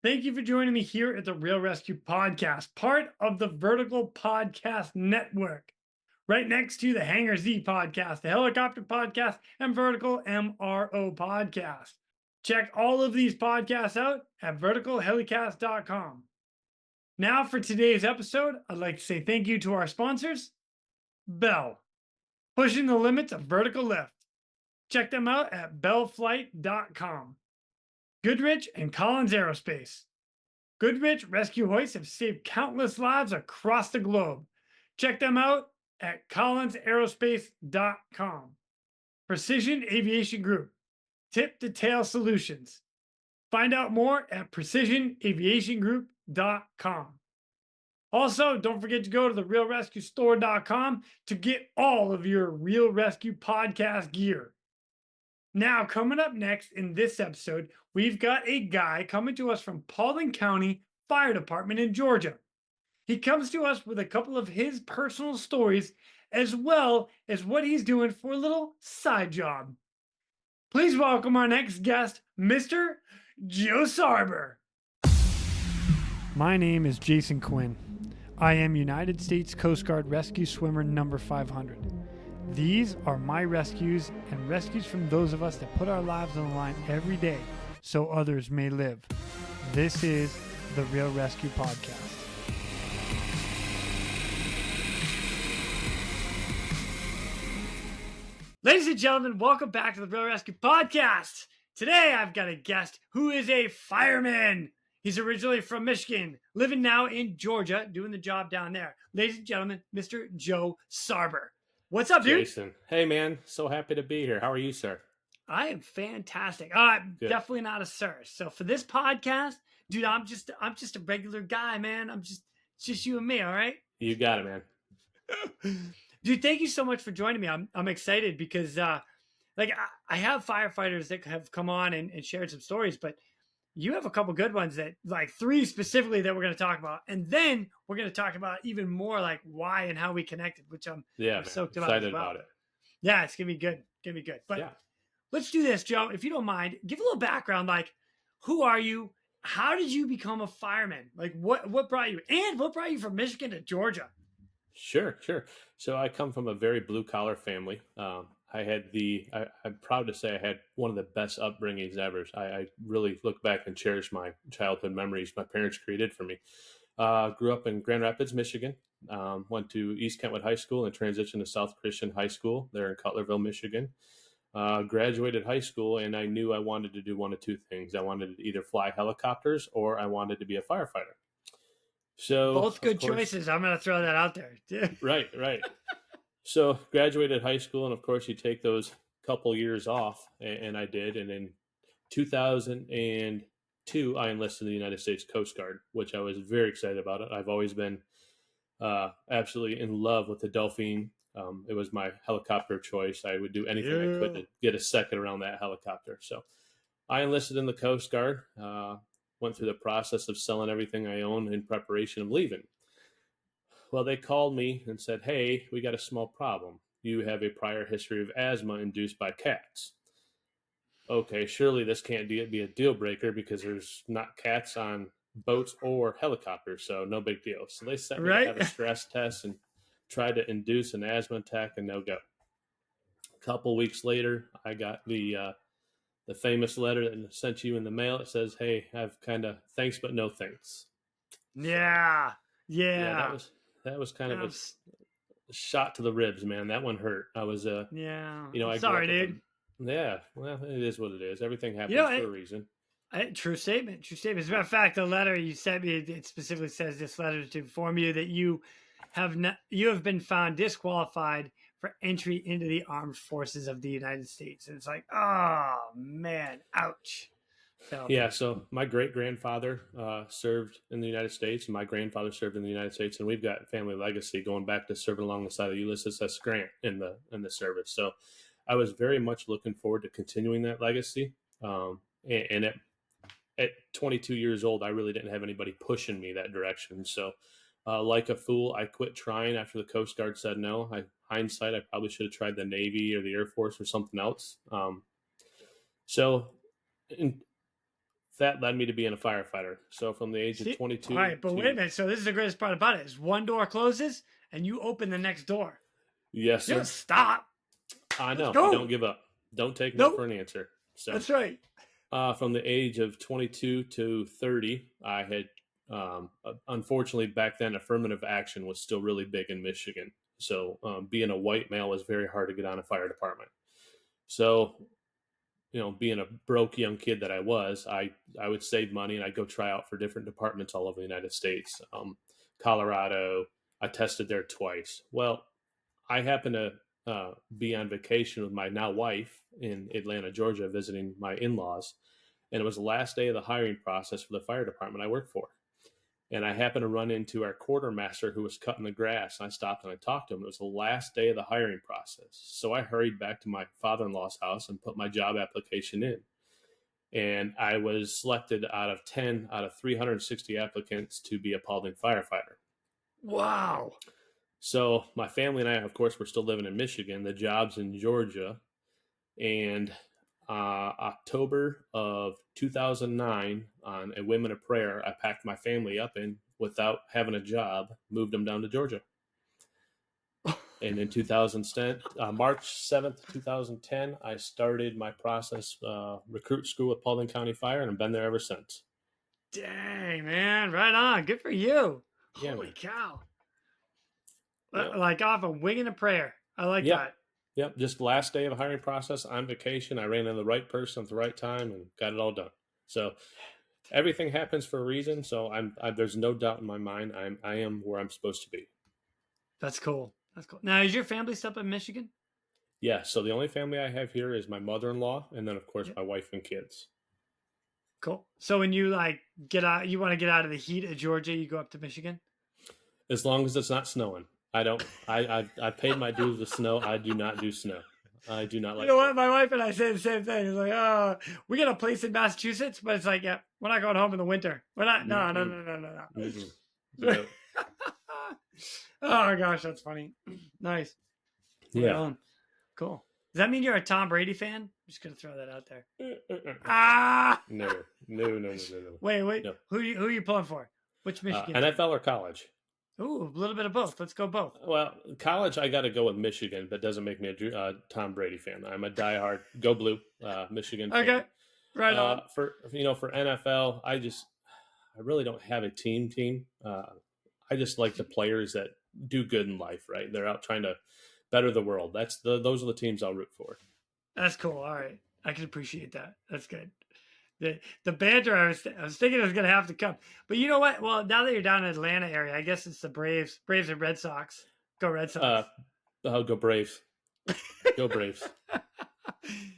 Thank you for joining me here at the Real ResQ Podcast, part of the Vertical Podcast Network, right next to the Hangar Z Podcast, the Helicopter Podcast, and Vertical MRO Podcast. Check all of these podcasts out at verticalhelicast.com. Now, for today's episode, I'd like to say thank you to our sponsors, Bell, pushing the limits of vertical lift. Check them out at bellflight.com. Goodrich and Collins Aerospace. Goodrich rescue hoists have saved countless lives across the globe. Check them out at collinsaerospace.com. Precision Aviation Group. Tip to tail solutions. Find out more at precisionaviationgroup.com. Also, don't forget to go to the realrescuestore.com to get all of your Real ResQ Podcast gear. Now, coming up next in this episode, we've got a guy coming to us from Paulding County Fire Department in Georgia. He comes to us with a couple of his personal stories, as well as what he's doing for a little side job. Please welcome our next guest, Mr. Joe Sarber. My name is Jason Quinn. I am United States Coast Guard Rescue Swimmer number 500. These are my rescues and rescues from those of us that put our lives on the line every day so others may live. This is the Real ResQ Podcast. Ladies and gentlemen, welcome back to the Real ResQ Podcast. Today I've got a guest who is a fireman. He's originally from Michigan, living now in Georgia, doing the job down there. Ladies and gentlemen, Mr. Joe Sarber. What's up, dude? Jason. Hey, man. So happy to be here. How are you, sir? I am fantastic. Good. Definitely not a sir. So for this podcast, dude, I'm just a regular guy, man. It's just you and me, all right? You got it, man. Dude, thank you so much for joining me. I'm excited because I have firefighters that have come on and shared some stories, but you have a couple good ones that, like, 3 specifically that we're going to talk about. And then we're going to talk about even more, like, why and how we connected, which I'm stoked about. Excited about it. Yeah, it's going to be good. But let's do this, Joe. If you don't mind, give a little background. Like, who are you? How did you become a fireman? Like, what brought you? And what brought you from Michigan to Georgia? Sure. So I come from a very blue-collar family. I'm proud to say I had one of the best upbringings ever. I really look back and cherish my childhood memories my parents created for me. Grew up in Grand Rapids, Michigan. Went to East Kentwood High School and transitioned to South Christian High School there in Cutlerville, Michigan. Graduated high school, and I knew I wanted to do one of 2 things. I wanted to either fly helicopters or I wanted to be a firefighter. So both good choices. I'm going to throw that out there. Right. So graduated high school, and of course you take those couple years off, and I did. And in 2002, I enlisted in the United States Coast Guard, which I was very excited about. It. I've always been absolutely in love with the Delphine. It was my helicopter choice. I would do anything I could to get a second around that helicopter. So I enlisted in the Coast Guard, went through the process of selling everything I owned in preparation of leaving. Well, they called me and said, hey, we got a small problem. You have a prior history of asthma induced by cats. Okay, surely this can't be a deal breaker because there's not cats on boats or helicopters, so no big deal. So they sent me to have a stress test and tried to induce an asthma attack, and no go. A couple weeks later, I got the famous letter that sent you in the mail. It says, hey, I've kind of thanks but no thanks. Yeah, that was kind of a shot to the ribs, man. That one hurt. I was I'm I sorry, dude. Yeah, well, it is what it is. Everything happens for a reason. True statement. As a matter of fact, the letter you sent me, it specifically says this letter to inform you that you have been found disqualified for entry into the armed forces of the United States. And it's like, oh man, ouch. So my great-grandfather served in the United States, and my grandfather served in the United States, and we've got family legacy going back to serving along the side of Ulysses S. Grant in the service. So I was very much looking forward to continuing that legacy. And at 22 years old, I really didn't have anybody pushing me that direction. So like a fool, I quit trying after the Coast Guard said no. Hindsight, I probably should have tried the Navy or the Air Force or something else. So that led me to being a firefighter. So from the age of 22. All right, but wait a minute. So this is the greatest part about it: is one door closes and you open the next door. Yes, You sir. don't stop. I know. go. You don't give up. Don't take no for an answer. So That's right. from the age of 22 to 30, I had, unfortunately, back then, affirmative action was still really big in Michigan. So being a white male was very hard to get on a fire department. So, being a broke young kid that I was, I would save money and I'd go try out for different departments all over the United States. Colorado, I tested there twice. Well, I happened to be on vacation with my now wife in Atlanta, Georgia, visiting my in-laws. And it was the last day of the hiring process for the fire department I work for. And I happened to run into our quartermaster who was cutting the grass. And I stopped and I talked to him. It was the last day of the hiring process. So I hurried back to my father-in-law's house and put my job application in. And I was selected out of 360 applicants to be a Paulding firefighter. Wow. So my family and I, of course, were still living in Michigan. The job's in Georgia. And October of 2009, on a Women of Prayer, I packed my family up and, without having a job, moved them down to Georgia. And in 2010, March 7th, 2010, I started my process recruit school at Paulding County Fire, and I've been there ever since. Dang, man. Right on. Good for you. Yeah, Holy man. cow. Yep. Like off a wing and a prayer. I like that. Yep, just last day of the hiring process on vacation. I ran into the right person at the right time and got it all done. So everything happens for a reason. So there's no doubt in my mind I am where I'm supposed to be. That's cool. That's cool. Now, is your family still up in Michigan? Yeah. So the only family I have here is my mother-in-law, and then of course my wife and kids. Cool. So when you get out, you want to get out of the heat of Georgia, you go up to Michigan? As long as it's not snowing. I paid my dues with snow. I do not do snow. I do not like. You know what? My wife and I say the same thing. It's like, oh, we got a place in Massachusetts, but it's like, yeah, we're not going home in the winter. We're not. No. Mm-hmm. No. Oh gosh, that's funny. Nice. Yeah. Cool. Does that mean you're a Tom Brady fan? I'm just gonna throw that out there. No. Wait. No. Who are you pulling for? Which Michigan? NFL or college? Ooh, a little bit of both. Let's go both. Well, college, I got to go with Michigan. That doesn't make me a Tom Brady fan. I'm a diehard Go Blue Michigan fan. Okay, right on. For NFL, I really don't have a team. I just like the players that do good in life. Right, they're out trying to better the world. Those are the teams I'll root for. That's cool. All right, I can appreciate that. That's good. The banter, I was thinking it was going to have to come. But you know what? Well, now that you're down in Atlanta area, I guess it's the Braves and Red Sox. Go Red Sox. Go Braves. Go Braves.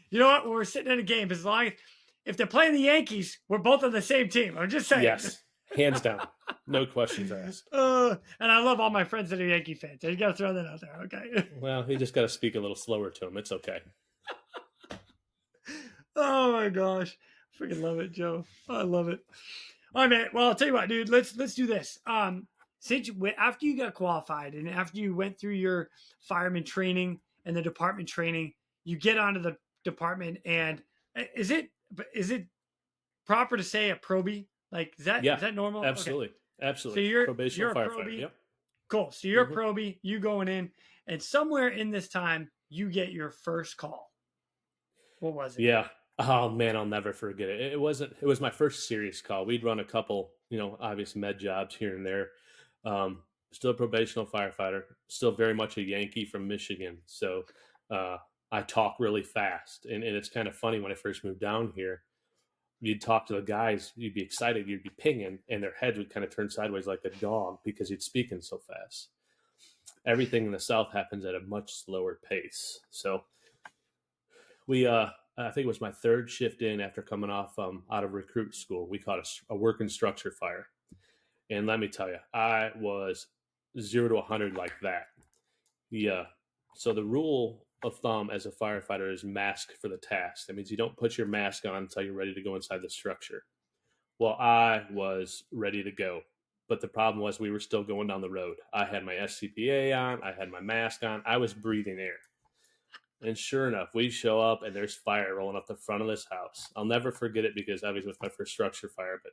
You know what? When we're sitting in a game, if they're playing the Yankees, we're both on the same team. I'm just saying. Yes. Hands down. No questions asked. And I love all my friends that are Yankee fans. So you got to throw that out there, okay? Well, you just got to speak a little slower to them. It's okay. Oh, my gosh. Freaking love it, Joe. I love it. All right, man. Well, I'll tell you what, dude. Let's do this. After you got qualified and after you went through your fireman training and the department training, you get onto the department. And is it proper to say a probie? Like, is that normal? Absolutely. Okay. Absolutely. So you're probational a firefighter. probie. Yep. Cool. So you're a probie. You going in, and somewhere in this time, you get your first call. What was it? Yeah. Oh man, I'll never forget it. It was my first serious call. We'd run a couple, obvious med jobs here and there. Still a probational firefighter, still very much a Yankee from Michigan. So I talk really fast. And it's kind of funny when I first moved down here, you'd talk to the guys, you'd be excited, you'd be pinging, and their heads would kind of turn sideways like a dog because you'd speaking so fast. Everything in the South happens at a much slower pace. So we, I think it was my third shift in after coming off out of recruit school. We caught a working structure fire. And let me tell you, I was 0 to 100 like that. Yeah. So the rule of thumb as a firefighter is mask for the task. That means you don't put your mask on until you're ready to go inside the structure. Well, I was ready to go. But the problem was we were still going down the road. I had my SCPA on. I had my mask on. I was breathing air. And sure enough, we show up and there's fire rolling up the front of this house. I'll never forget it because I was with my first structure fire, but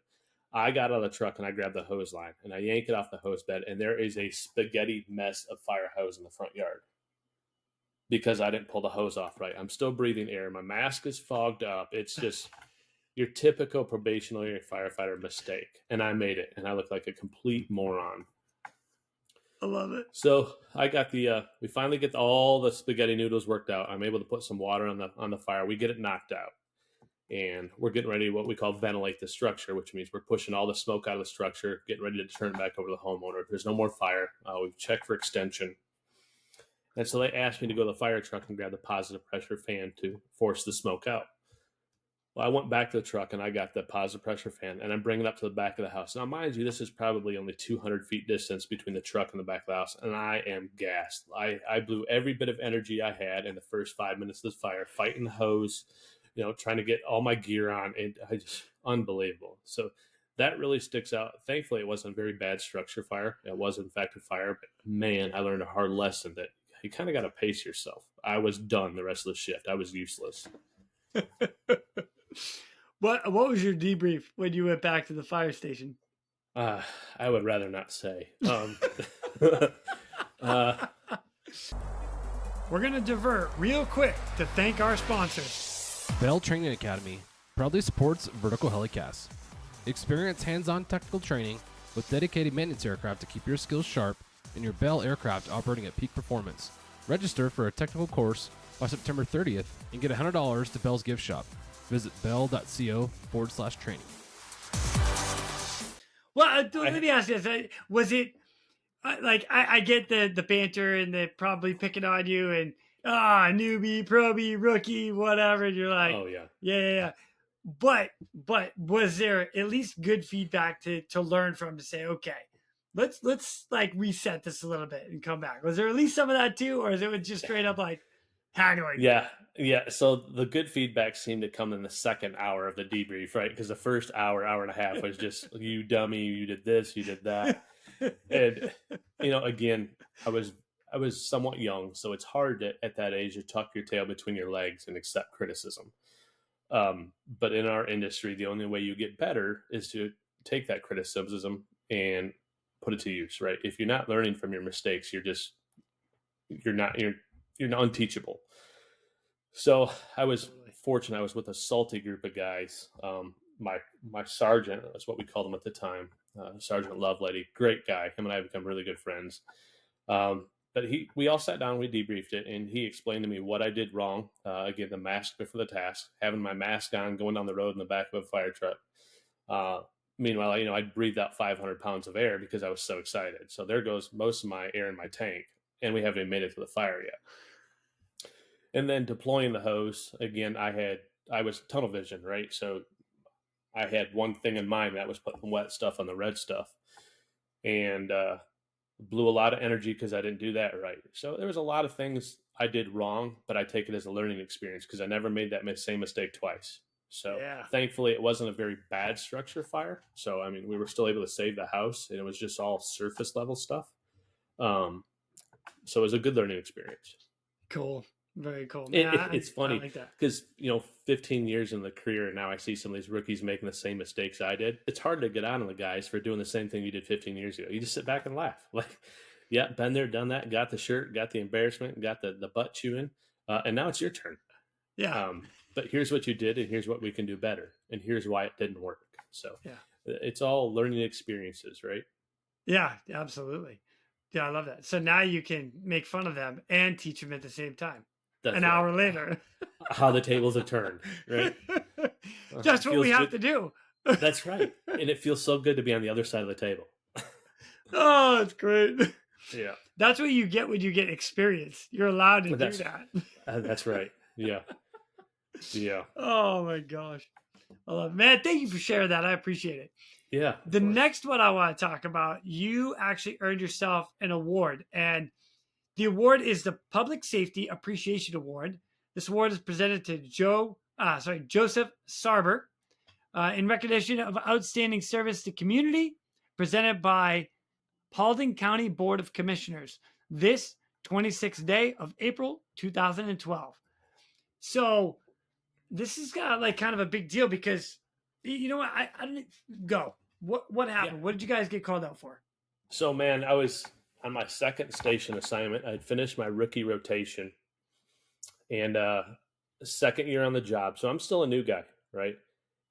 I got out of the truck and I grabbed the hose line and I yank it off the hose bed, and there is a spaghetti mess of fire hose in the front yard because I didn't pull the hose off right. I'm still breathing air. My mask is fogged up. It's just your typical probationary firefighter mistake. And I made it, and I look like a complete moron. I love it. So I got we finally get all the spaghetti noodles worked out. I'm able to put some water on the fire. We get it knocked out, and we're getting ready to what we call ventilate the structure, which means we're pushing all the smoke out of the structure, getting ready to turn it back over to the homeowner. There's no more fire. We've checked for extension. And so they asked me to go to the fire truck and grab the positive pressure fan to force the smoke out. Well, I went back to the truck and I got the positive pressure fan, and I'm bringing it up to the back of the house. Now, mind you, this is probably only 200 feet distance between the truck and the back of the house, and I am gassed. I blew every bit of energy I had in the first 5 minutes of this fire, fighting the hose, trying to get all my gear on, and unbelievable. So that really sticks out. Thankfully, it wasn't a very bad structure fire. It was, in fact, a fire, but man, I learned a hard lesson that you kind of got to pace yourself. I was done the rest of the shift. I was useless. What was your debrief when you went back to the fire station? I would rather not say. We're going to divert real quick to thank our sponsors. Bell Training Academy proudly supports Vertical Helicasts. Experience hands-on technical training with dedicated maintenance aircraft to keep your skills sharp and your Bell aircraft operating at peak performance. Register for a technical course by September 30th and get $100 to Bell's gift shop. Visit bell.co/training. Well, let me ask you this. Was it like, I get the banter and the probably picking on you and newbie, probie, rookie, whatever. And you're like, oh yeah. Yeah. But was there at least good feedback to learn from, to say, okay, let's like reset this a little bit and come back? Was there at least some of that too, or is it just straight up like, how do I do it? Yeah. So the good feedback seemed to come in the second hour of the debrief, right? Because the first hour and a half was just, you dummy, you did this, you did that. And, again, I was somewhat young, so it's hard at that age to tuck your tail between your legs and accept criticism. But in our industry, the only way you get better is to take that criticism and put it to use, right? If you're not learning from your mistakes, you're not unteachable. So I was fortunate. I was with a salty group of guys. My sergeant, that's what we called him at the time, Sergeant Lovelady, great guy. Him and I have become really good friends. But we all sat down, we debriefed it, and he explained to me what I did wrong. Again, the mask before the task, having my mask on, going down the road in the back of a fire truck. Meanwhile, I'd breathed out 500 pounds of air because I was so excited. So there goes most of my air in my tank, and we haven't even made it to the fire yet. And then deploying the hose, again, I was tunnel vision, right? So I had one thing in mind, that was putting wet stuff on the red stuff, and blew a lot of energy because I didn't do that right. So there was a lot of things I did wrong, but I take it as a learning experience because I never made that same mistake twice. So Thankfully, it wasn't a very bad structure fire. So, we were still able to save the house, and it was just all surface level stuff. So it was a good learning experience. Cool. Very cool. It's funny because, 15 years in the career, and now I see some of these rookies making the same mistakes I did. It's hard to get on the guys for doing the same thing you did 15 years ago. You just sit back and laugh. Like, yeah, been there, done that, got the shirt, got the embarrassment, got the butt chewing, and now it's your turn. Yeah. But here's what you did, and here's what we can do better, and here's why it didn't work. So it's all learning experiences, right? Yeah, absolutely. Yeah, I love that. So now you can make fun of them and teach them at the same time. That's an hour later. How the tables have turned, right? That's what we have to do. That's right. And it feels so good to be on the other side of the table. Oh, it's great. Yeah. That's what you get when you get experience. You're allowed to do that. That's right. Yeah. Yeah. Oh, my gosh. I love it. Man, thank you for sharing that. I appreciate it. Yeah. The next one I want to talk about, you actually earned yourself an award, and the award is the Public Safety Appreciation Award. This award is presented to Joseph Sarber in recognition of outstanding service to community, presented by Paulding County Board of Commissioners. This 26th day of April 2012. So this is like kind of a big deal because you know what? I didn't go. What happened? Yeah. What did you guys get called out for? So, man, I was on my second station assignment. I'd finished my rookie rotation and second year on the job. So I'm still a new guy, right?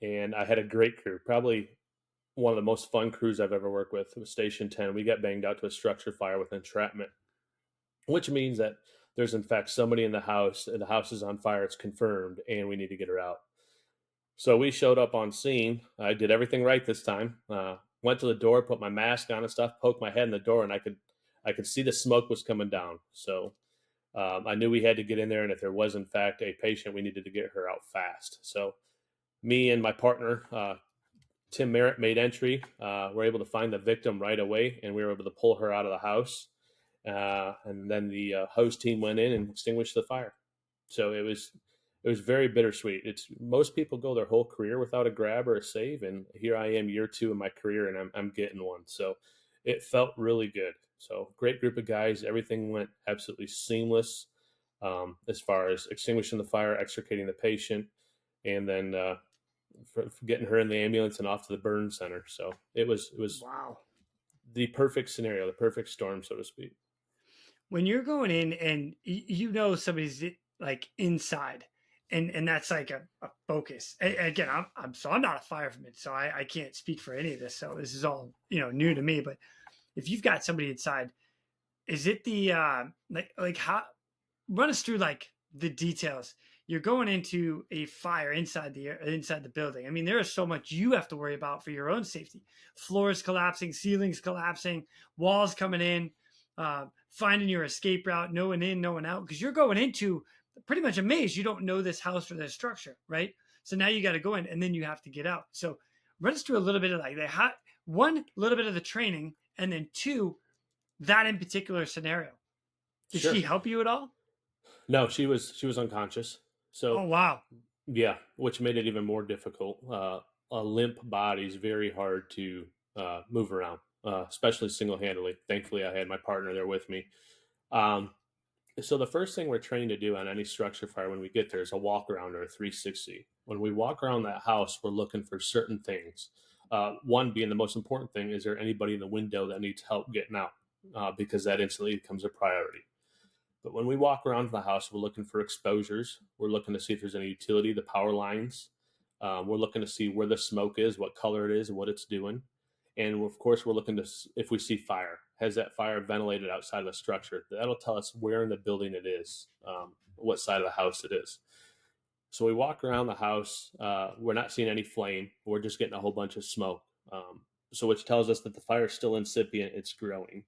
And I had a great crew, probably one of the most fun crews I've ever worked with. It was Station 10. We got banged out to a structure fire with entrapment, which means that there's in fact somebody in the house and the house is on fire. It's confirmed and we need to get her out. So we showed up on scene. I did everything right this time. Went to the door, put my mask on and stuff, poked my head in the door, and I could see the smoke was coming down. So I knew we had to get in there, and if there was in fact a patient, we needed to get her out fast. So me and my partner, Tim Merritt, made entry. We're able to find the victim right away, and we were able to pull her out of the house. And then the host team went in and extinguished the fire. So it was very bittersweet. It's most people go their whole career without a grab or a save, and here I am, year 2 in my career, and I'm getting one. So it felt really good. So great group of guys. Everything went absolutely seamless as far as extinguishing the fire, extricating the patient, and then for getting her in the ambulance and off to the burn center. So it was Wow. the perfect scenario, the perfect storm, so to speak. When you're going in and you know somebody's like inside, and that's like a focus. Again, I'm not a fireman, so I can't speak for any of this. So this is all new to me. But if you've got somebody inside, is it the like how run us through like the details? You're going into a fire inside the building. I mean, there is so much you have to worry about for your own safety. Floors collapsing, ceilings collapsing, walls coming in, finding your escape route, no one in, no one out, because you're going into pretty much a maze. You don't know this house or this structure, right? So now you got to go in, and then you have to get out. So run us through a little bit of like one little bit of the training, and then 2, that in particular scenario. Did Sure. she help you at all? No, she was unconscious. So Oh wow. yeah, which made it even more difficult. A limp body is very hard to move around, especially single-handedly. Thankfully, I had my partner there with me. So the first thing we're trained to do on any structure fire when we get there is a walk around or a 360. When we walk around that house, we're looking for certain things. One being the most important thing, is there anybody in the window that needs help getting out? Because that instantly becomes a priority. But when we walk around the house, we're looking for exposures. We're looking to see if there's any utility, the power lines. We're looking to see where the smoke is, what color it is, and what it's doing. And of course, we're looking to, if we see fire, has that fire ventilated outside of the structure? That'll tell us where in the building it is, what side of the house it is. So we walk around the house. We're not seeing any flame. We're just getting a whole bunch of smoke. So which tells us that the fire is still incipient. It's growing.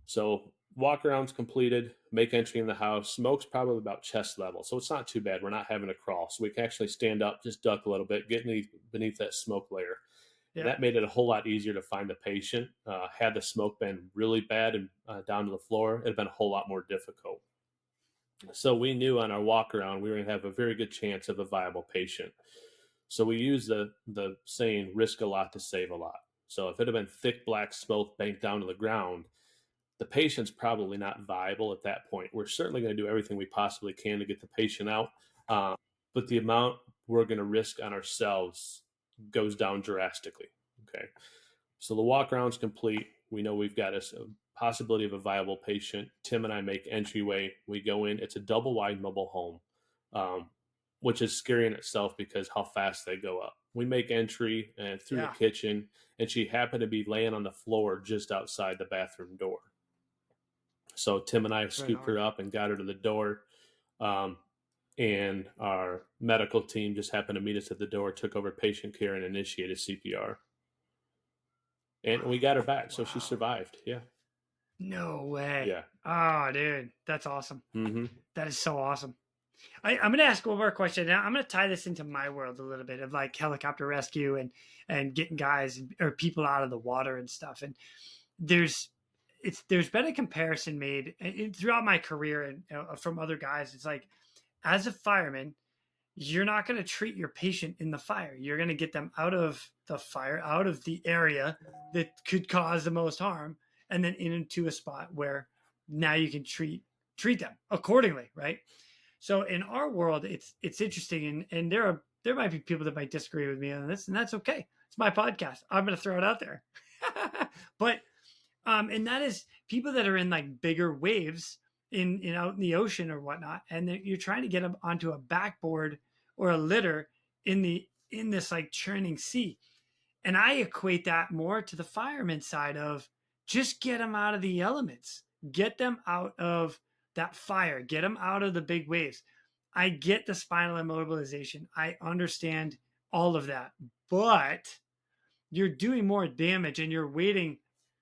So walk around's completed, make entry in the house. Smoke's probably about chest level, so it's not too bad. We're not having to crawl, so we can actually stand up, just duck a little bit, get beneath that smoke layer. Yeah. That made it a whole lot easier to find the patient. Had the smoke been really bad and down to the floor, it'd been a whole lot more difficult. So we knew on our walk around we were going to have a very good chance of a viable patient. So we used the saying, risk a lot to save a lot. So if it had been thick black smoke banked down to the ground, the patient's probably not viable at that point. We're certainly going to do everything we possibly can to get the patient out, but the amount we're going to risk on ourselves goes down drastically. Okay, so the walk around's complete. We know we've got a possibility of a viable patient. Tim and I make entryway. We go in. It's a double wide mobile home, which is scary in itself because how fast they go up. We make entry and through the kitchen, and she happened to be laying on the floor just outside the bathroom door. So Tim and I scooped her up and got her to the door. And our medical team just happened to meet us at the door, took over patient care, and initiated CPR. And we got her back, so she survived. Yeah. No way. Yeah. Oh, dude, that's awesome. Mm-hmm. That is so awesome. I'm going to ask one more question. Now, I'm going to tie this into my world a little bit of like helicopter rescue and getting guys or people out of the water and stuff. And there's been a comparison made throughout my career and from other guys. It's like, as a fireman, you're not going to treat your patient in the fire. You're going to get them out of the fire, out of the area that could cause the most harm, and then into a spot where now you can treat them accordingly, right? So in our world, it's interesting, and there might be people that might disagree with me on this, and that's okay. It's my podcast. I'm going to throw it out there. But and that is people that are in like bigger waves in out in the ocean or whatnot, and you're trying to get them onto a backboard or a litter in this like churning sea. And I equate that more to the fireman side of just get them out of the elements, get them out of that fire, get them out of the big waves. I get the spinal immobilization. I understand all of that, but you're doing more damage and you're waiting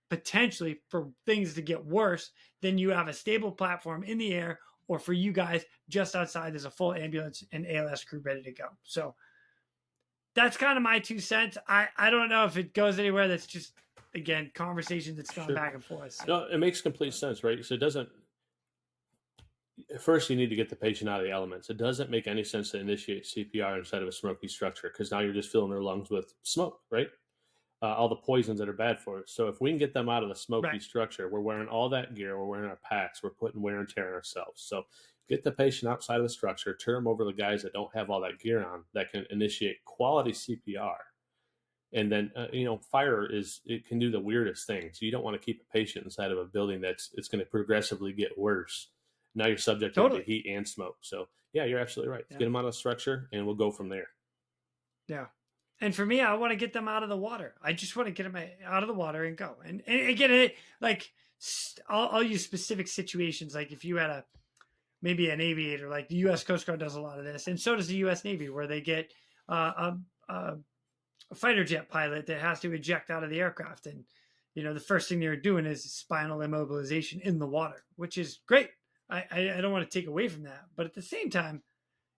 potentially for things to get worse than you have a stable platform in the air, or for you guys just outside, there's a full ambulance and ALS crew ready to go. So that's kind of my 2 cents. I don't know if it goes anywhere. That's just, again, conversation that's gone back and forth. So. No, it makes complete sense, right? So it doesn't, first you need to get the patient out of the elements. It doesn't make any sense to initiate CPR inside of a smoky structure, because now you're just filling their lungs with smoke, right? All the poisons that are bad for us. So if we can get them out of the smoky structure, we're wearing all that gear, we're wearing our packs, we're putting wear and tear on ourselves. So get the patient outside of the structure, turn them over to the guys that don't have all that gear on, that can initiate quality CPR. And then, fire it can do the weirdest things. So you don't want to keep a patient inside of a building it's going to progressively get worse. Now you're subject to heat and smoke. So yeah, you're absolutely right. Yeah. Get them out of the structure and we'll go from there. Yeah. And for me, I want to get them out of the water. I just want to get them out of the water and go. And again, I'll use specific situations. Like if you had maybe an aviator, like the U.S. Coast Guard does a lot of this, and so does the U.S. Navy, where they get a fighter jet pilot that has to eject out of the aircraft, and the first thing they're doing is spinal immobilization in the water, which is great. I don't want to take away from that, but at the same time,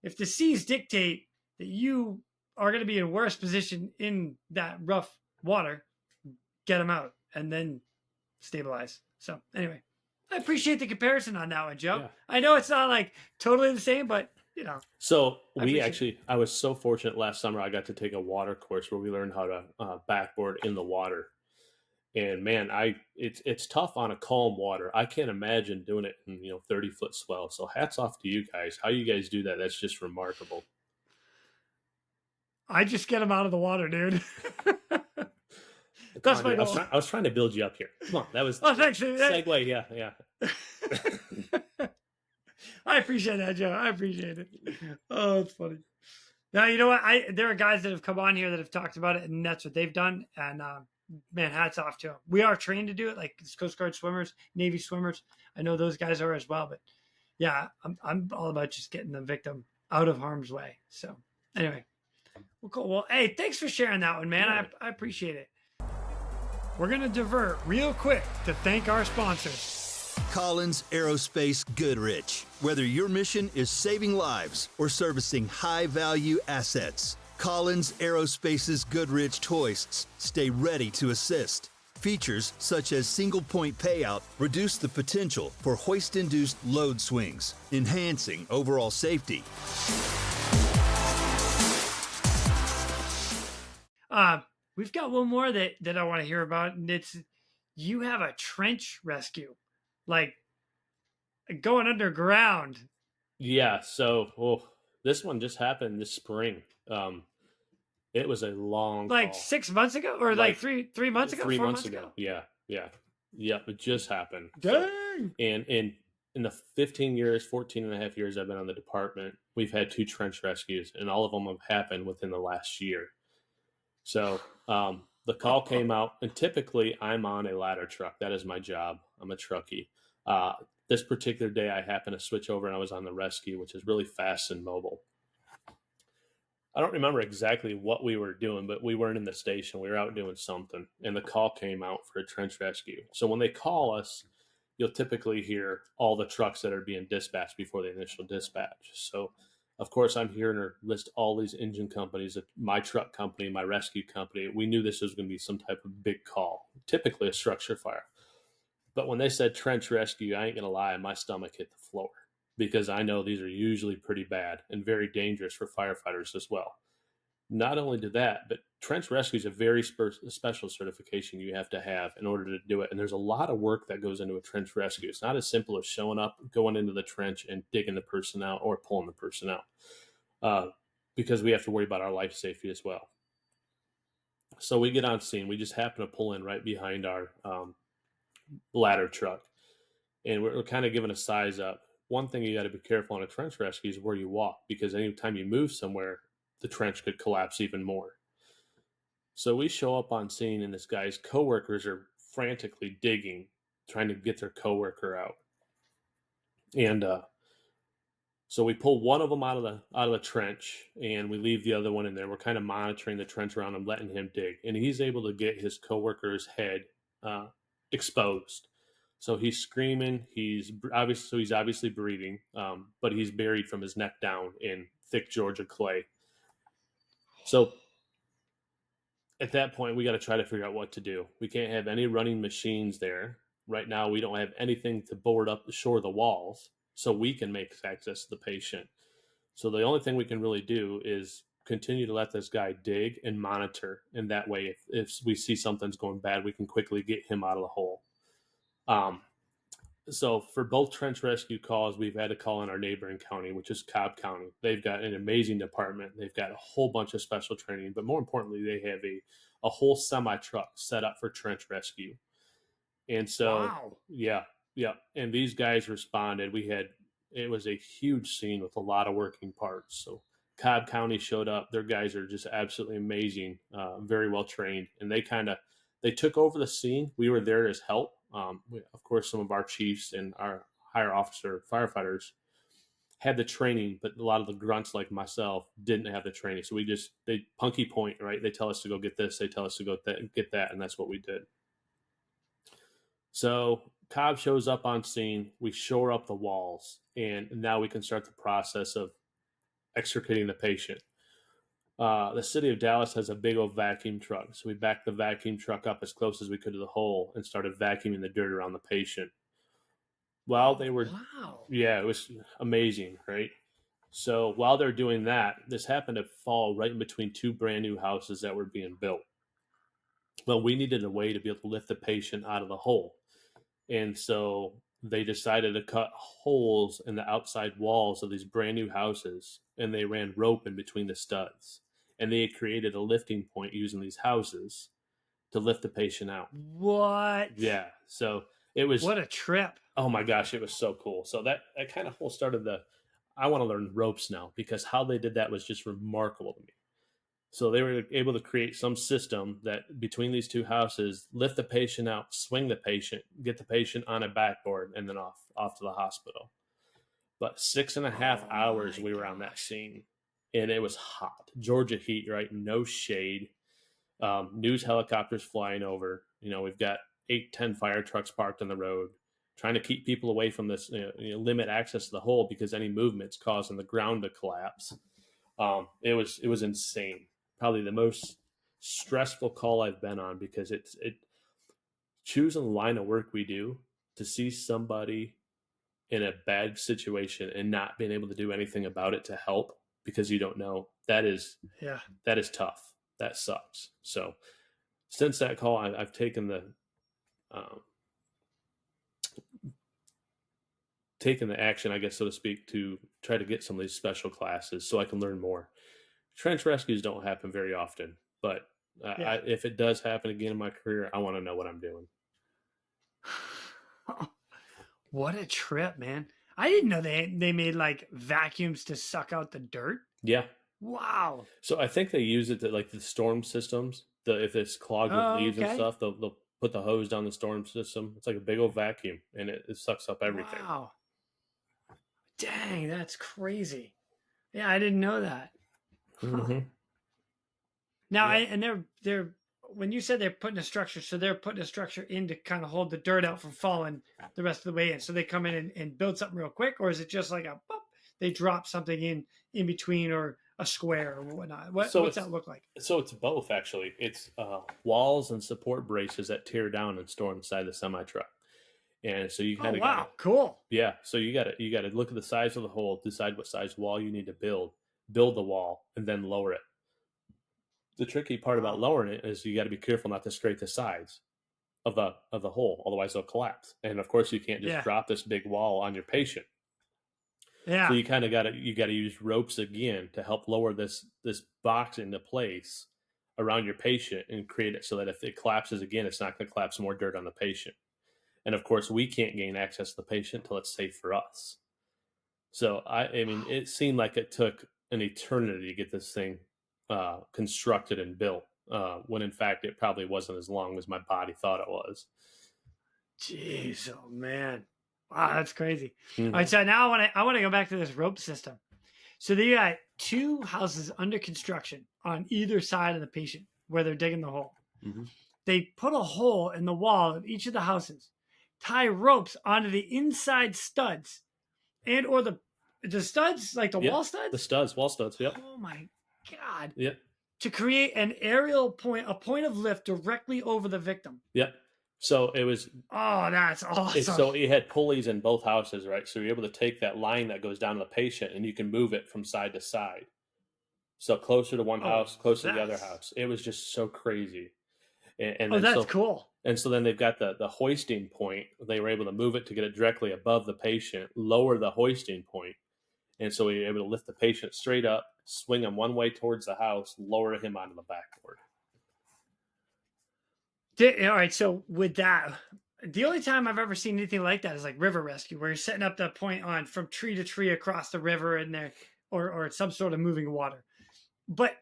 if the seas dictate that you are going to be in worse position in that rough water, get them out and then stabilize. So anyway, I appreciate the comparison on that one, Joe. Yeah. I know it's not like totally the same, but So I was so fortunate last summer. I got to take a water course where we learned how to backboard in the water. And man, it's tough on a calm water. I can't imagine doing it in 30-foot swell. So hats off to you guys. How you guys do that? That's just remarkable. I just get them out of the water, dude. That's my goal. I was trying to build you up here. Come on, that was thanks. Segue. Yeah. I appreciate that, Joe. I appreciate it. Oh, it's funny. Now, you know what? There are guys that have come on here that have talked about it, and that's what they've done. And man, hats off to them. We are trained to do it, like Coast Guard swimmers, Navy swimmers. I know those guys are as well. But yeah, I'm all about just getting the victim out of harm's way. So anyway. Well, cool. Well, hey, thanks for sharing that one, man. Yeah. I appreciate it. We're going to divert real quick to thank our sponsors. Collins Aerospace Goodrich. Whether your mission is saving lives or servicing high-value assets, Collins Aerospace's Goodrich hoists stay ready to assist. Features such as single-point payout reduce the potential for hoist-induced load swings, enhancing overall safety. We've got one more that I want to hear about, and it's you have a trench rescue, like going underground. Yeah. So this one just happened this spring. It was a long call. 6 months ago, or like three months ago. 3 months ago. Yeah. It just happened. Dang. So, and in the 14 and a half years I've been on the department, we've had 2 trench rescues, and all of them have happened within the last year. So the call came out, and typically I'm on a ladder truck. That is my job. I'm a truckie. This particular day I happened to switch over, and I was on the rescue, which is really fast and mobile. I don't remember exactly what we were doing, but we weren't in the station. We were out doing something, and the call came out for a trench rescue. So when they call us, you'll typically hear all the trucks that are being dispatched before the initial dispatch. So of course, I'm hearing her list all these engine companies, my truck company, my rescue company. We knew this was going to be some type of big call, typically a structure fire. But when they said trench rescue, I ain't going to lie, my stomach hit the floor, because I know these are usually pretty bad and very dangerous for firefighters as well. Not only do that, but trench rescue is a very special certification you have to have in order to do it. And there's a lot of work that goes into a trench rescue. It's not as simple as showing up, going into the trench and digging the person out or pulling the person out, because we have to worry about our life safety as well. So we get on scene. We just happen to pull in right behind our ladder truck. And we're kind of giving a size up. One thing you got to be careful on a trench rescue is where you walk, because anytime you move somewhere, the trench could collapse even more. So we show up on scene, and this guy's coworkers are frantically digging, trying to get their coworker out. And so we pull one of them out of the trench, and we leave the other one in there. We're kind of monitoring the trench around him, letting him dig, and he's able to get his coworker's head exposed. So he's screaming. He's obviously breathing, but he's buried from his neck down in thick Georgia clay. So at that point, we got to try to figure out what to do. We can't have any running machines there. Right now, we don't have anything to board up the shore of the walls so we can make access to the patient. So the only thing we can really do is continue to let this guy dig and monitor. And that way, if we see something's going bad, we can quickly get him out of the hole. So for both trench rescue calls, we've had to call in our neighboring county, which is Cobb County. They've got an amazing department. They've got a whole bunch of special training, but more importantly, they have a whole semi-truck set up for trench rescue. And so, Wow. yeah. And these guys responded. It was a huge scene with a lot of working parts. So Cobb County showed up. Their guys are just absolutely amazing, very well trained. And they took over the scene. We were there as help. Of course, some of our chiefs and our higher officer firefighters had the training, but a lot of the grunts like myself didn't have the training. So they punky point, right? They tell us to go get this. They tell us to go get that. And that's what we did. So Cobb shows up on scene. We shore up the walls, and now we can start the process of extricating the patient. The city of Dallas has a big old vacuum truck. So we backed the vacuum truck up as close as we could to the hole and started vacuuming the dirt around the patient. While they were, Wow. Yeah, it was amazing, right? So while they're doing that, this happened to fall right in between two brand new houses that were being built. Well, we needed a way to be able to lift the patient out of the hole. And so they decided to cut holes in the outside walls of these brand new houses, and they ran rope in between the studs. And they created a lifting point using these houses to lift the patient out. What? Yeah. So it was... What a trip. Oh my gosh, it was so cool. So that kind of whole started I want to learn ropes now, because how they did that was just remarkable to me. So they were able to create some system that between these two houses, lift the patient out, swing the patient, get the patient on a backboard, and then off to the hospital. But 6.5 hours we were on that scene, and it was hot. Georgia heat, right? No shade. News helicopters flying over. We've got 8-10 fire trucks parked on the road, trying to keep people away from this, limit access to the hole because any movement's causing the ground to collapse. It was insane. Probably the most stressful call I've been on, because it choosing the line of work we do, to see somebody in a bad situation and not being able to do anything about it to help because you don't know, that is tough. That sucks. So since that call, I've taken the action, I guess, so to speak, to try to get some of these special classes so I can learn more. Trench rescues don't happen very often, but if it does happen again in my career, I want to know what I'm doing. What a trip, man. I didn't know they made like vacuums to suck out the dirt. Yeah. Wow. So I think they use it to, like, the storm systems. If it's clogged with leaves and stuff, they'll put the hose down the storm system. It's like a big old vacuum, and it sucks up everything. Wow. Dang, that's crazy. Yeah, I didn't know that. Mm-hmm. Now, they're when you said they're putting a structure, so they're putting a structure in to kind of hold the dirt out from falling the rest of the way in. So they come in and build something real quick, or is it just like they drop something in between, or a square or whatnot? What's that look like? So it's both, actually. It's walls and support braces that tear down and store inside the semi truck. And so you kind of cool. Yeah, so you got to look at the size of the hole, decide what size wall you need to build the wall, and then lower it. the tricky part about lowering it is you got to be careful not to scrape the sides of the hole, otherwise they'll collapse. And of course, you can't just drop this big wall on your patient. Yeah. So you kind of got to use ropes again to help lower this box into place around your patient and create it so that if it collapses again, it's not going to collapse more dirt on the patient. And of course, we can't gain access to the patient until it's safe for us. So I mean, it seemed like it took an eternity to get this thing constructed and built, when in fact it probably wasn't as long as my body thought it was. Jeez, oh man, wow, that's crazy. Mm-hmm. All right, so now I want to go back to this rope system. So they got 2 houses under construction on either side of the patient where they're digging the hole. Mm-hmm. They put a hole in the wall of each of the houses, tie ropes onto the inside studs, and or the studs, like the wall studs? The studs, wall studs, yep. Oh my God. Yep. To create an aerial point, a point of lift directly over the victim. Yep. So it was. Oh, that's awesome. So you had pulleys in both houses, right? So you're able to take that line that goes down to the patient and you can move it from side to side. So closer to one house, closer to the other house. It was just so crazy. And that's cool. And so then they've got the hoisting point. They were able to move it to get it directly above the patient, lower the hoisting point. And so we were able to lift the patient straight up, swing him one way towards the house, lower him onto the backboard. All right, so with that, the only time I've ever seen anything like that is like river rescue, where you're setting up the point on from tree to tree across the river in there, or some sort of moving water. But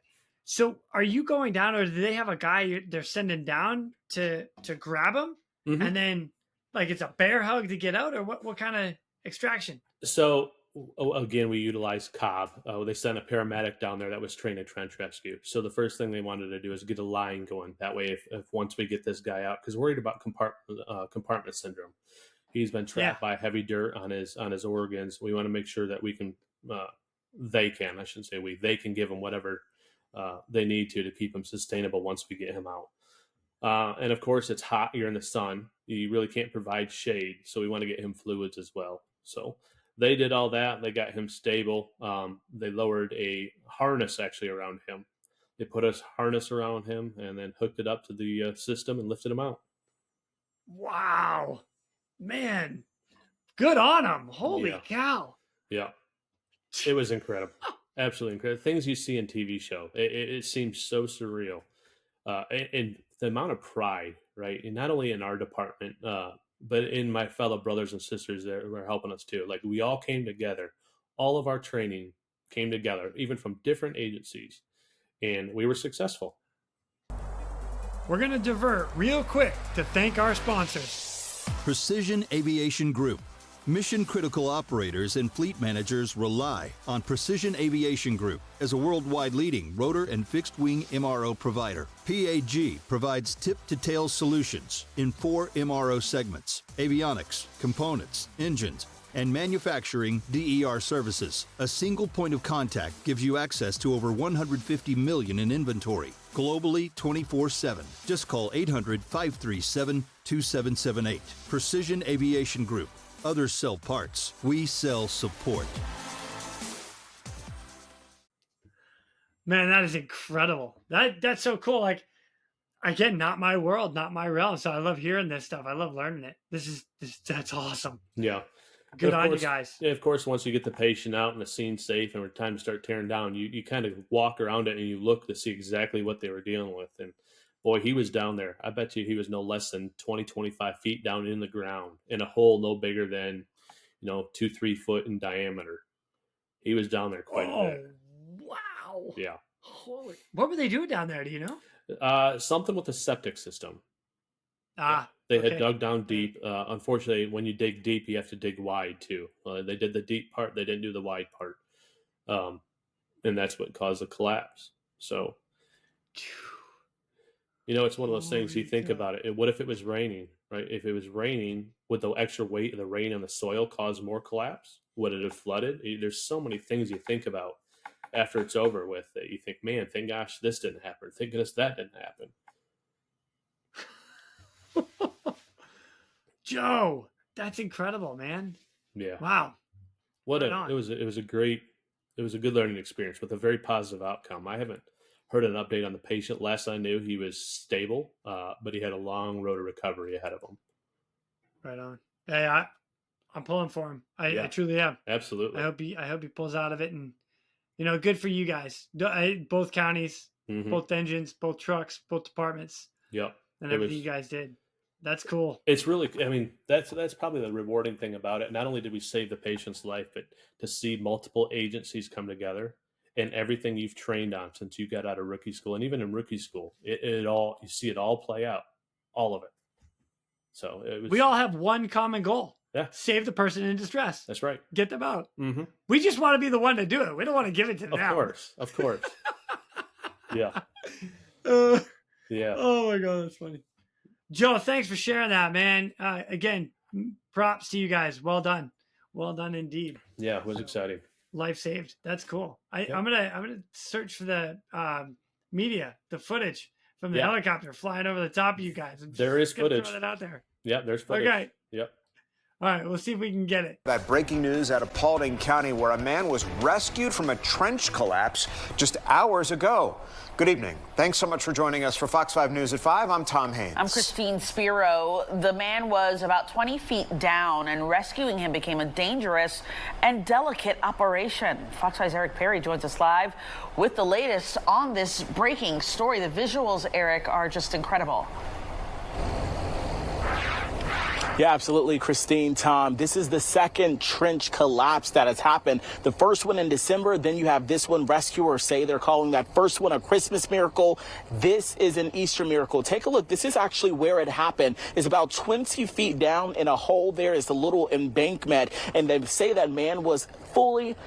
so are you going down, or do they have a guy they're sending down to grab him, and then like it's a bear hug to get out, or what kind of extraction? So again, we utilized Cobb. They sent a paramedic down there that was trained in trench rescue. So the first thing they wanted to do is get a line going. That way, if once we get this guy out, because we're worried about compartment syndrome. He's been trapped by heavy dirt on his organs. We want to make sure that we can, they can give him whatever they need to keep him sustainable once we get him out. And of course, it's hot. You're in the sun. You really can't provide shade. So we want to get him fluids as well. So they did all that. They got him stable. They lowered a harness actually around him. They put a harness around him and then hooked it up to the system and lifted him out. Wow, man, good on him. Holy cow. Yeah, it was incredible. Absolutely incredible. Things you see in TV show. It seems so surreal. And the amount of pride, right? And not only in our department, but in my fellow brothers and sisters that were helping us too. Like we all came together. All of our training came together, even from different agencies. And we were successful. We're going to divert real quick to thank our sponsors. Precision Aviation Group. Mission critical operators and fleet managers rely on Precision Aviation Group as a worldwide leading rotor and fixed wing MRO provider. PAG provides tip-to-tail solutions in 4 MRO segments: avionics, components, engines, and manufacturing DER services. A single point of contact gives you access to over 150 million in inventory, globally 24/7. Just call 800-537-2778. Precision Aviation Group. Others sell parts. We sell support. Man, that is incredible. That's so cool. Like, again, not my world, not my realm. So I love hearing this stuff. I love learning it. That's awesome. Yeah. Good on you guys. Yeah, of course, once you get the patient out and the scene's safe and it's time to start tearing down, you kind of walk around it and you look to see exactly what they were dealing with. And boy, he was down there. I bet you he was no less than 20, 25 feet down in the ground in a hole no bigger than, 2-3 foot in diameter. He was down there quite a bit. Wow. Yeah. Holy. What were they doing down there? Do you know? Something with the septic system. They had dug down deep. Unfortunately, when you dig deep, you have to dig wide too. They did the deep part. They didn't do the wide part. And that's what caused the collapse. So, it's one of those things you think about it. What if it was raining, right? If it was raining, would the extra weight of the rain on the soil cause more collapse? Would it have flooded? There's so many things you think about after it's over with that you think, man, thank gosh this didn't happen. Thank goodness that didn't happen. Joe, that's incredible, man. Yeah. Wow. It was a good learning experience with a very positive outcome. I haven't heard an update on the patient. Last I knew, he was stable, but he had a long road to recovery ahead of him. Right on. Hey, I'm pulling for him. I truly am. Absolutely. I hope he pulls out of it, and good for you guys. Both counties, both engines, both trucks, both departments. Yep. And everything you guys did. That's cool. It's really, I mean, that's probably the rewarding thing about it. Not only did we save the patient's life, but to see multiple agencies come together and everything you've trained on since you got out of rookie school, and even in rookie school, it all, you see it all play out, all of it. So we all have one common goal. Yeah. Save the person in distress. That's right. Get them out. Mm-hmm. We just want to be the one to do it. We don't want to give it to them. Of course. Yeah. Yeah. Oh my God, that's funny. Joe, thanks for sharing that, man. Again, props to you guys. Well done. Well done indeed. Yeah, it was exciting. Life saved. That's cool. I'm gonna search for the media, the footage from the helicopter flying over the top of you guys. There is footage. Throw that out there. Yeah, there's footage. Okay. Yep. All right, we'll see if we can get it. That breaking news out of Paulding County, where a man was rescued from a trench collapse just hours ago. Good evening. Thanks so much for joining us for Fox 5 News at 5. I'm Tom Haynes. I'm Christine Spiro. The man was about 20 feet down, and rescuing him became a dangerous and delicate operation. Fox 5's Eric Perry joins us live with the latest on this breaking story. The visuals, Eric, are just incredible. Yeah, absolutely, Christine, Tom. This is the second trench collapse that has happened. The first one in December, then you have this one. Rescuers say they're calling that first one a Christmas miracle. This is an Easter miracle. Take a look. This is actually where it happened. It's about 20 feet down in a hole. There is a little embankment, and they say that man was fully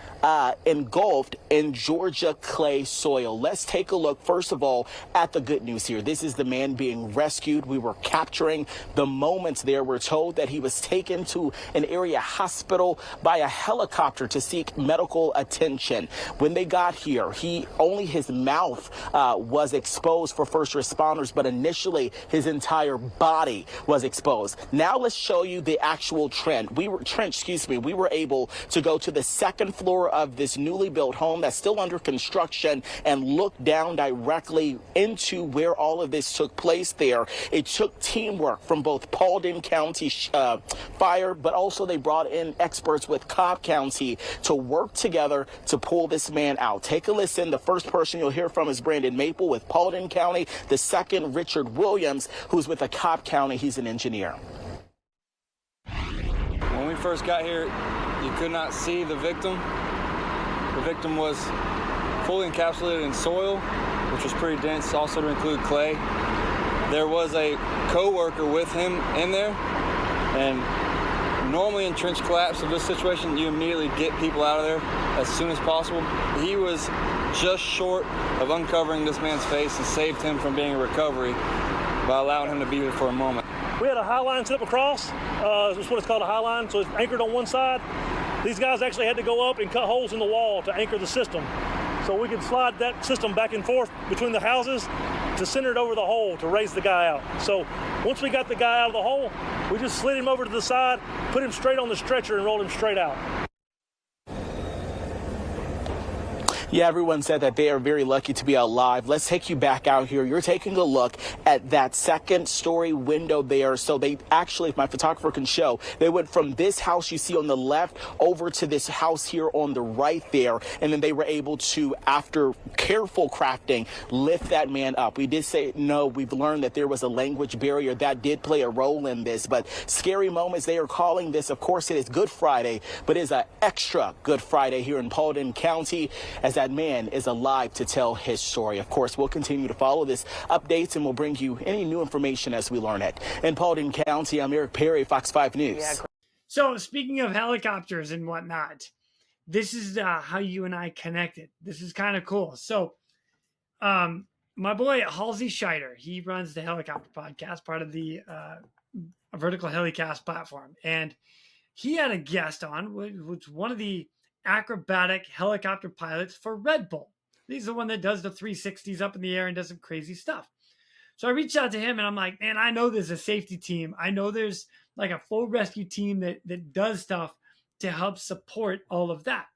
engulfed in Georgia clay soil. Let's take a look, first of all, at the good news here. This is the man being rescued. We were capturing the moments there. We're told that he was taken to an area hospital by a helicopter to seek medical attention. When they got here, only his mouth was exposed for first responders, but initially his entire body was exposed. Now let's show you the actual trench. We were able to go to the second floor of this newly built home that's still under construction and look down directly into where all of this took place there. It took teamwork from both Paulding County Fire, but also they brought in experts with Cobb County to work together to pull this man out. Take a listen. The first person you'll hear from is Brandon Maple with Paulding County. The second, Richard Williams, who's with the Cobb County. He's an engineer. When we first got here, you could not see the victim. The victim was fully encapsulated in soil, which was pretty dense, also to include clay. There was a co-worker with him in there, and normally in trench collapse of this situation, you immediately get people out of there as soon as possible. He was just short of uncovering this man's face and saved him from being a recovery by allowing him to be there for a moment. We had a high line set up across. This is what it's called, a high line, so it's anchored on one side. These guys actually had to go up and cut holes in the wall to anchor the system. So we could slide that system back and forth between the houses to center it over the hole to raise the guy out. So once we got the guy out of the hole, we just slid him over to the side, put him straight on the stretcher and rolled him straight out. Yeah, everyone said that they are very lucky to be alive. Let's take you back out here. You're taking a look at that second story window there. So they actually, if my photographer can show, they went from this house you see on the left over to this house here on the right there. And then they were able to, after careful crafting, lift that man up. We did say, no, we've learned that there was a language barrier that did play a role in this. But scary moments, they are calling this, of course, it is Good Friday, but it is an extra Good Friday here in Paulding County, as that man is alive to tell his story. Of course, we'll continue to follow this updates and we'll bring you any new information as we learn it. In Paulding County, I'm Eric Perry, Fox 5 News. Yeah. So speaking of helicopters and whatnot, this is how you and I connected. This is kind of cool. So my boy Halsey Scheider, he runs the Helicopter Podcast, part of the Vertical Helicast platform. And he had a guest on, which was one of the acrobatic helicopter pilots for Red Bull. He's the one that does the 360s up in the air and does some crazy stuff. So I reached out to him and I'm like, man, I know there's a safety team. I know there's like a full rescue team that does stuff to help support all of that.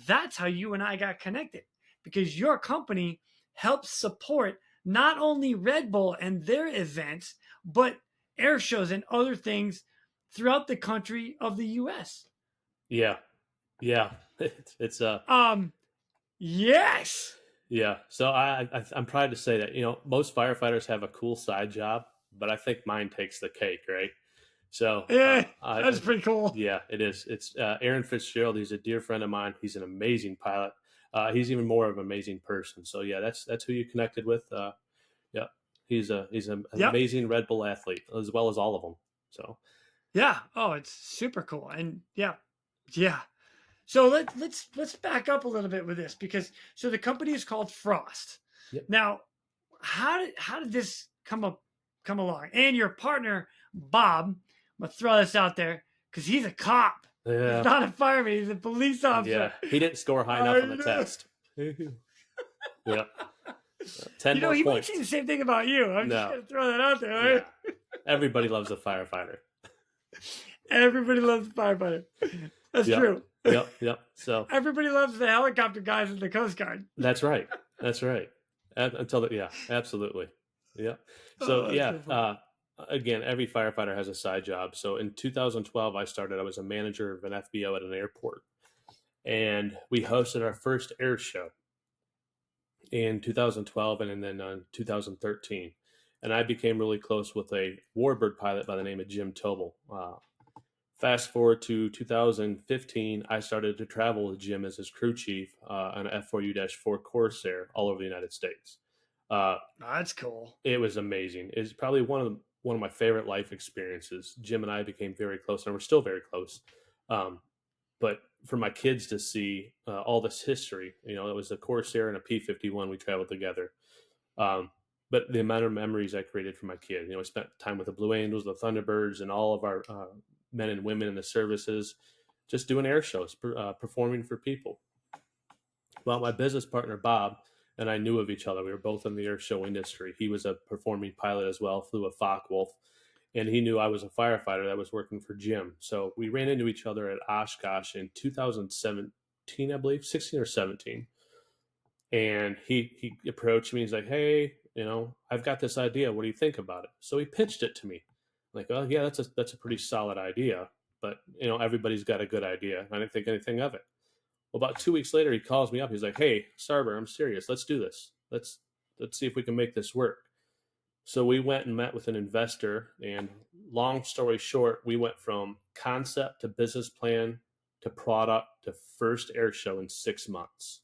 That's how you and I got connected, because your company helps support not only Red Bull and their events, but air shows and other things throughout the country of the U.S. Yeah. It's Yes. Yeah. So I'm proud to say that, most firefighters have a cool side job, but I think mine takes the cake, right? So yeah, that's pretty cool. Yeah, it is. It's Aaron Fitzgerald. He's a dear friend of mine. He's an amazing pilot. He's even more of an amazing person. So yeah, that's who you connected with. Yeah, he's an amazing Red Bull athlete as well as all of them. So yeah. Oh, it's super cool. And yeah. So let's back up a little bit with this, because so the company is called Frost. Yep. Now, how did this come along? And your partner Bob, I'm gonna throw this out there because he's a cop. Yeah. He's not a fireman. He's a police officer. Yeah, he didn't score high enough on the test. Yeah. 10 he more might points. say the same thing about you. I'm just gonna throw that out there. Right? Yeah. Everybody loves a firefighter. Everybody loves a firefighter. That's true. Yep. So everybody loves the helicopter guys in the Coast Guard. That's right. Absolutely. Yeah. So again, every firefighter has a side job. So in 2012, I was a manager of an FBO at an airport, and we hosted our first air show in 2012 and then in 2013. And I became really close with a Warbird pilot by the name of Jim Tobel. Fast forward to 2015, I started to travel with Jim as his crew chief on an F4U-4 Corsair all over the United States. That's cool. It was amazing. It's probably one of my favorite life experiences. Jim and I became very close, and we're still very close. But for my kids to see all this history, it was a Corsair and a P-51. We traveled together. But the amount of memories I created for my kids, I spent time with the Blue Angels, the Thunderbirds, and all of our men and women in the services, just doing air shows, performing for people. Well, my business partner, Bob, and I knew of each other. We were both in the air show industry. He was a performing pilot as well, flew a Focke-Wulf, and he knew I was a firefighter that was working for Jim. So we ran into each other at Oshkosh in 2017, I believe, 16 or 17. And he approached me. He's like, hey, I've got this idea. What do you think about it? So he pitched it to me. I'm like, oh, yeah, that's a pretty solid idea. But, everybody's got a good idea. I didn't think anything of it. Well, about 2 weeks later, he calls me up. He's like, hey, Sarber, I'm serious. Let's do this. Let's see if we can make this work. So we went and met with an investor. And long story short, we went from concept to business plan to product to first air show in 6 months.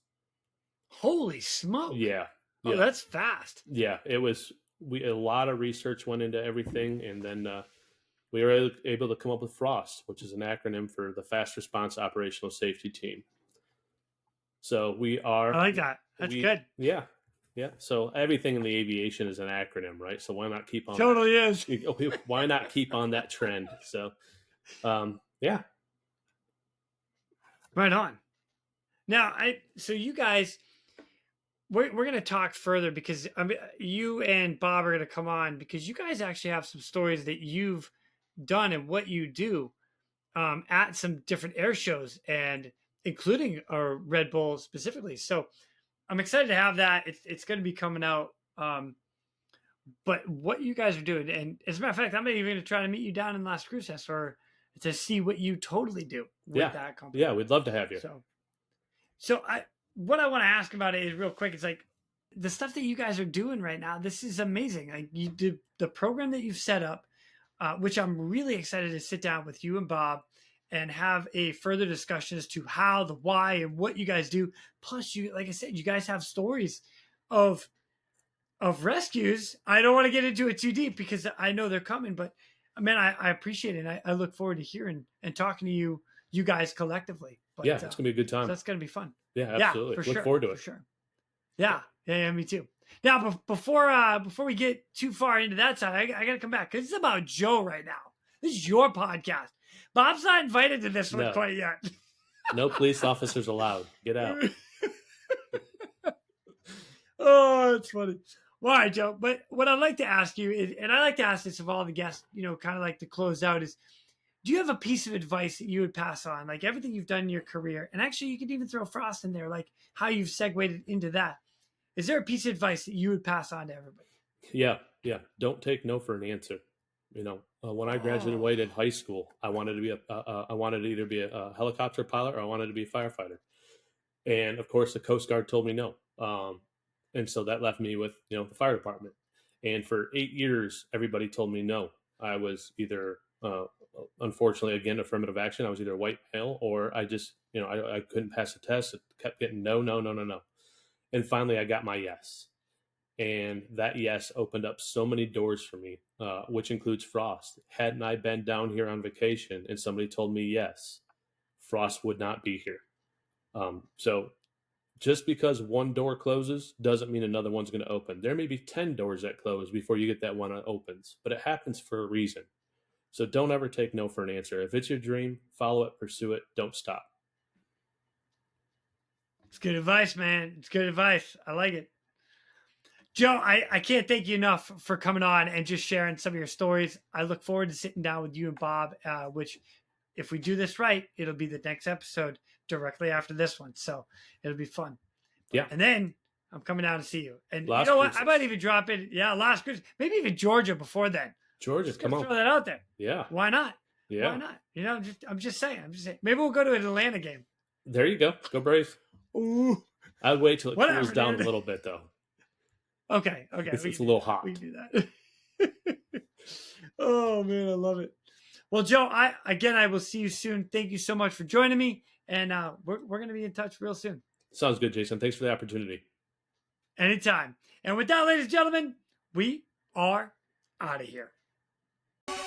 Holy smoke. Yeah. Oh, that's fast. Yeah, it was. A lot of research went into everything, and then we were able to come up with FROST, which is an acronym for the Fast Response Operational Safety Team. So we are. I like that. That's good. Yeah. So everything in the aviation is an acronym, right? So why not keep on? Totally is. Why not keep on that trend? So, yeah. Right on. Now, so you guys. We're going to talk further because you and Bob are going to come on because you guys actually have some stories that you've done and what you do at some different air shows, and including our Red Bull specifically. So I'm excited to have that. It's going to be coming out. But what you guys are doing, and as a matter of fact, I'm even going to try to meet you down in Las Cruces or to see what you totally do with that company. Yeah, we'd love to have you. So what I want to ask about it is real quick. It's like the stuff that you guys are doing right now. This is amazing. Like you do the program that you've set up, which I'm really excited to sit down with you and Bob and have a further discussion as to how, the why, and what you guys do. Plus, you, like I said, you guys have stories of rescues. I don't want to get into it too deep because I know they're coming, but man, I appreciate it. And I look forward to hearing and talking to you guys collectively. But, yeah, it's gonna be a good time. So that's gonna be fun. Yeah, absolutely. Look forward to it. For sure. Yeah, me too. Now, before we get too far into that side, I got to come back because it's about Joe right now. This is your podcast. Bob's not invited to this one quite yet. No police officers allowed. Get out. Oh, that's funny. All right, Joe. But what I'd like to ask you is, and I like to ask this of all the guests, kind of like to close out is, do you have a piece of advice that you would pass on? Like everything you've done in your career, and actually you could even throw Frost in there, like how you've segued into that. is there a piece of advice that you would pass on to everybody? Yeah. Don't take no for an answer. When I graduated high school, I wanted to be I wanted to either be a helicopter pilot or I wanted to be a firefighter. And of course, the Coast Guard told me no. And so that left me with, the fire department. And for 8 years, everybody told me no. I was either, unfortunately, again, affirmative action. I was either a white male or I just, I couldn't pass the test. It kept getting no. And finally, I got my yes. And that yes opened up so many doors for me, which includes Frost. Hadn't I been down here on vacation and somebody told me yes, Frost would not be here. So just because one door closes doesn't mean another one's going to open. There may be 10 doors that close before you get that one that opens, but it happens for a reason. So don't ever take no for an answer. If it's your dream, follow it, pursue it, don't stop. It's good advice, man. It's good advice. I like it. Joe, I can't thank you enough for coming on and just sharing some of your stories. I look forward to sitting down with you and Bob, which if we do this right, it'll be the next episode directly after this one. So it'll be fun. Yeah. And then I'm coming down to see you. And Last you know what? Christmas. I might even drop in. Yeah, last Christmas. Maybe even Georgia before then. Georgia, Just come gonna on. throw that out there. Yeah. Why not? Yeah. Why not? I'm just saying. Maybe we'll go to an Atlanta game. There you go. Go Braves. Ooh. I'd wait till it Whatever, cools down dude. a little bit, though. Okay. It's a little hot. We can do that. Oh man, I love it. Well, Joe, I will see you soon. Thank you so much for joining me, and we're going to be in touch real soon. Sounds good, Jason. Thanks for the opportunity. Anytime. And with that, ladies and gentlemen, we are out of here.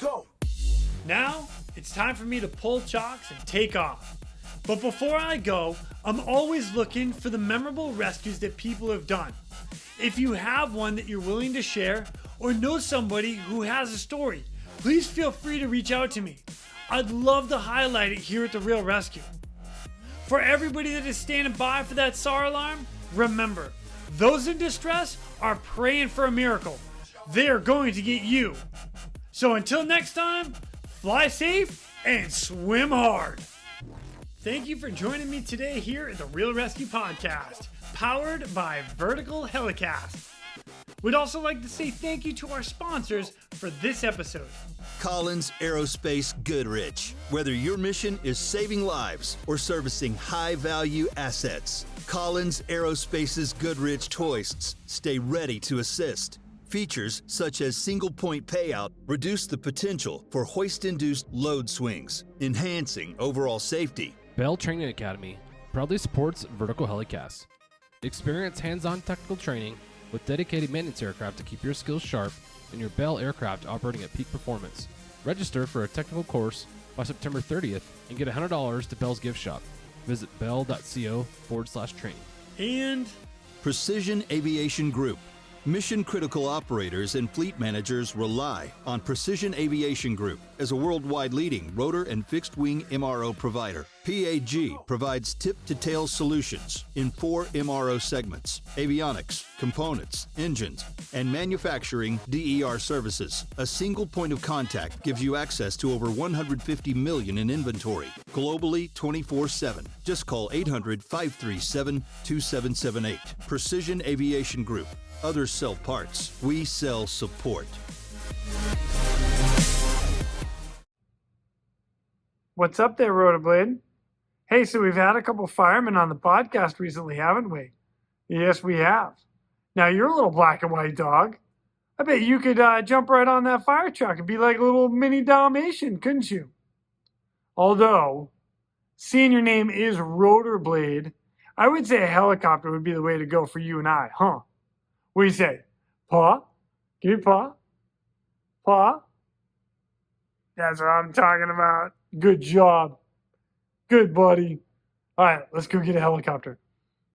Go. Now it's time for me to pull chocks and take off. But before I go, I'm always looking for the memorable rescues that people have done. If you have one that you're willing to share or know somebody who has a story, please feel free to reach out to me. I'd love to highlight it here at the Real ResQ. For everybody that is standing by for that SAR alarm, remember, those in distress are praying for a miracle. They are going to get you. So until next time, fly safe and swim hard. Thank you for joining me today here at the Real ResQ Podcast, powered by Vertical Helicast. We'd also like to say thank you to our sponsors for this episode. Collins Aerospace Goodrich. Whether your mission is saving lives or servicing high-value assets, Collins Aerospace's Goodrich hoists stay ready to assist. Features such as single-point payout reduce the potential for hoist-induced load swings, enhancing overall safety. Bell Training Academy proudly supports Vertical Helicast. Experience hands-on technical training with dedicated maintenance aircraft to keep your skills sharp and your Bell aircraft operating at peak performance. Register for a technical course by September 30th and get $100 to Bell's gift shop. Visit bell.co/training. And Precision Aviation Group. Mission-critical operators and fleet managers rely on Precision Aviation Group as a worldwide leading rotor and fixed-wing MRO provider. PAG provides tip-to-tail solutions in 4 MRO segments: avionics, components, engines, and manufacturing DER services. A single point of contact gives you access to over 150 million in inventory, globally 24/7. Just call 800-537-2778. Precision Aviation Group. Others sell parts. We sell support. what's up there, Rotorblade? Hey, so we've had a couple firemen on the podcast recently, haven't we? Yes, we have. Now, you're a little black and white dog. I bet you could jump right on that fire truck and be like a little mini Dalmatian, couldn't you? Although, seeing your name is Rotorblade, I would say a helicopter would be the way to go for you and I, huh? What do you say? Paw? Give me paw? Paw? That's what I'm talking about. Good job. Good, buddy. All right, let's go get a helicopter.